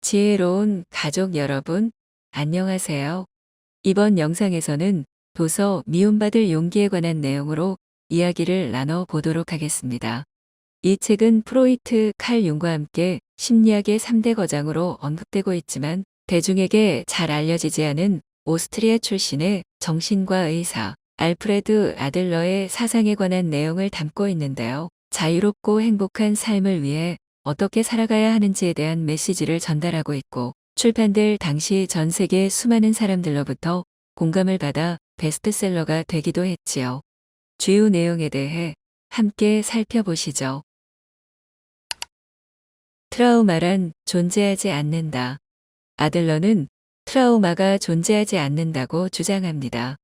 지혜로운 가족 여러분, 안녕하세요. 이번 영상에서는 도서 미움받을 용기에 관한 내용으로 이야기를 나눠 보도록 하겠습니다. 이 책은 프로이트, 칼 융과 함께 심리학의 3대 거장으로 언급되고 있지만 대중에게 잘 알려지지 않은 오스트리아 출신의 정신과 의사 알프레드 아들러의 사상에 관한 내용을 담고 있는데요. 자유롭고 행복한 삶을 위해 어떻게 살아가야 하는지에 대한 메시지를 전달하고 있고 출판될 당시 전 세계 수많은 사람들로부터 공감을 받아 베스트셀러가 되기도 했지요. 주요 내용에 대해 함께 살펴보시죠. 트라우마란 존재하지 않는다. 아들러는 트라우마가 존재하지 않는다고 주장합니다.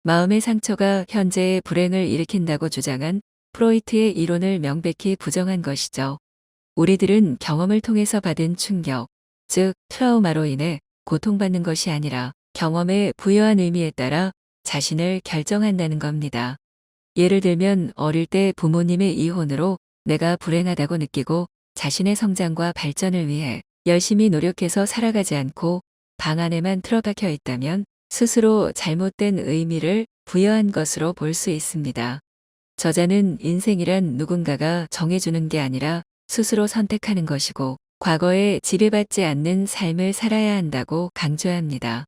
마음의 상처가 현재의 불행을 일으킨다고 주장한 프로이트의 이론을 명백히 부정한 것이죠. 우리들은 경험을 통해서 받은 충격, 즉 트라우마로 인해 고통받는 것이 아니라 경험에 부여한 의미에 따라 자신을 결정한다는 겁니다. 예를 들면 어릴 때 부모님의 이혼으로 내가 불행하다고 느끼고 자신의 성장과 발전을 위해 열심히 노력해서 살아가지 않고 방 안에만 틀어박혀 있다면 스스로 잘못된 의미를 부여한 것으로 볼 수 있습니다. 저자는 인생이란 누군가가 정해주는 게 아니라 스스로 선택하는 것이고 과거에 지배받지 않는 삶을 살아야 한다고 강조합니다.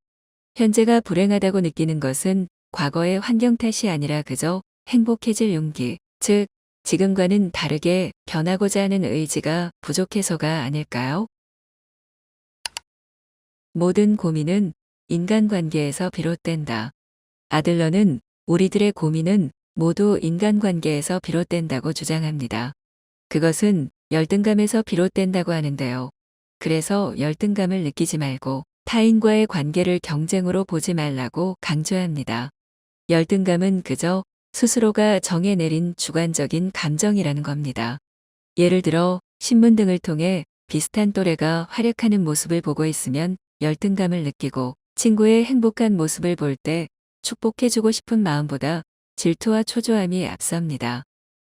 현재가 불행하다고 느끼는 것은 과거의 환경 탓이 아니라 그저 행복해질 용기, 즉 지금과는 다르게 변하고자 하는 의지가 부족해서가 아닐까요? 모든 고민은 인간관계에서 비롯된다. 아들러는 우리들의 고민은 모두 인간관계에서 비롯된다고 주장합니다. 그것은 열등감에서 비롯된다고 하는데요. 그래서 열등감을 느끼지 말고 타인과의 관계를 경쟁으로 보지 말라고 강조합니다. 열등감은 그저 스스로가 정해내린 주관적인 감정이라는 겁니다. 예를 들어 신문 등을 통해 비슷한 또래가 활약하는 모습을 보고 있으면 열등감을 느끼고 친구의 행복한 모습을 볼 때 축복해주고 싶은 마음보다 질투와 초조함이 앞섭니다.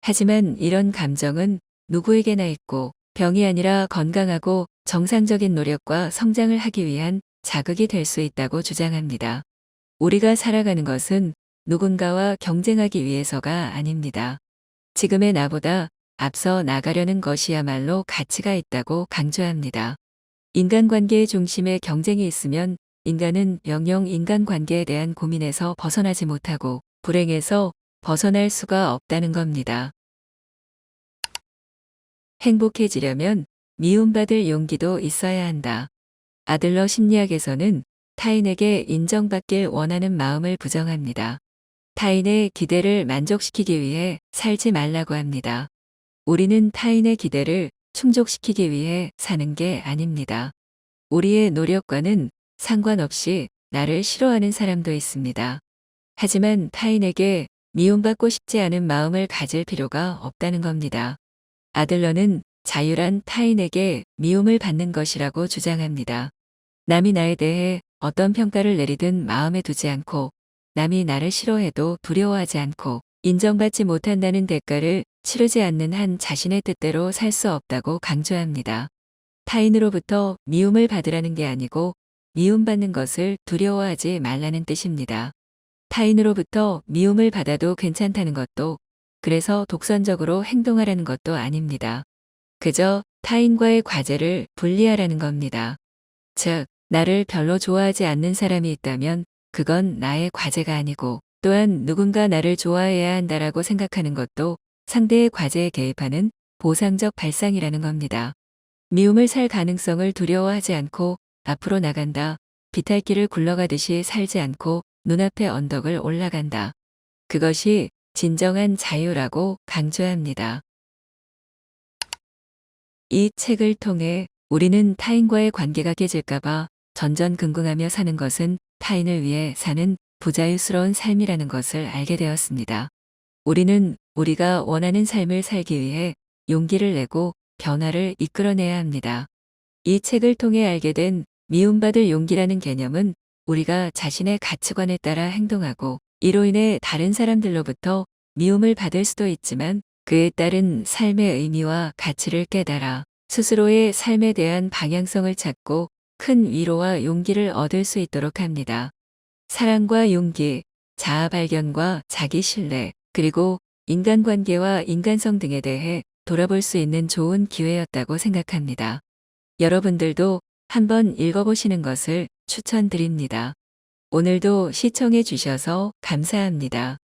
하지만 이런 감정은 누구에게나 있고 병이 아니라 건강하고 정상적인 노력과 성장을 하기 위한 자극이 될 수 있다고 주장합니다. 우리가 살아가는 것은 누군가와 경쟁하기 위해서가 아닙니다. 지금의 나보다 앞서 나가려는 것이야말로 가치가 있다고 강조합니다. 인간관계의 중심에 경쟁이 있으면 인간은 영영 인간관계에 대한 고민에서 벗어나지 못하고 불행에서 벗어날 수가 없다는 겁니다. 행복해지려면 미움받을 용기도 있어야 한다. 아들러 심리학에서는 타인에게 인정받길 원하는 마음을 부정합니다. 타인의 기대를 만족시키기 위해 살지 말라고 합니다. 우리는 타인의 기대를 충족시키기 위해 사는 게 아닙니다. 우리의 노력과는 상관없이 나를 싫어하는 사람도 있습니다. 하지만 타인에게 미움받고 싶지 않은 마음을 가질 필요가 없다는 겁니다. 아들러는 자유란 타인에게 미움을 받는 것이라고 주장합니다. 남이 나에 대해 어떤 평가를 내리든 마음에 두지 않고 남이 나를 싫어해도 두려워하지 않고 인정받지 못한다는 대가를 치르지 않는 한 자신의 뜻대로 살 수 없다고 강조합니다. 타인으로부터 미움을 받으라는 게 아니고 미움받는 것을 두려워하지 말라는 뜻입니다. 타인으로부터 미움을 받아도 괜찮다는 것도 그래서 독선적으로 행동하라는 것도 아닙니다. 그저 타인과의 과제를 분리하라는 겁니다. 즉, 나를 별로 좋아하지 않는 사람이 있다면 그건 나의 과제가 아니고 또한 누군가 나를 좋아해야 한다라고 생각하는 것도 상대의 과제에 개입하는 보상적 발상이라는 겁니다. 미움을 살 가능성을 두려워하지 않고 앞으로 나간다. 비탈길을 굴러가듯이 살지 않고 눈앞의 언덕을 올라간다. 그것이 진정한 자유라고 강조합니다. 이 책을 통해 우리는 타인과의 관계가 깨질까봐 전전긍긍하며 사는 것은 타인을 위해 사는 부자유스러운 삶이라는 것을 알게 되었습니다. 우리는 우리가 원하는 삶을 살기 위해 용기를 내고 변화를 이끌어내야 합니다. 이 책을 통해 알게 된 미움받을 용기라는 개념은 우리가 자신의 가치관에 따라 행동하고 이로 인해 다른 사람들로부터 미움을 받을 수도 있지만 그에 따른 삶의 의미와 가치를 깨달아 스스로의 삶에 대한 방향성을 찾고 큰 위로와 용기를 얻을 수 있도록 합니다. 사랑과 용기, 자아 발견과 자기 신뢰, 그리고 인간관계와 인간성 등에 대해 돌아볼 수 있는 좋은 기회였다고 생각합니다. 여러분들도 한번 읽어보시는 것을 추천드립니다. 오늘도 시청해 주셔서 감사합니다.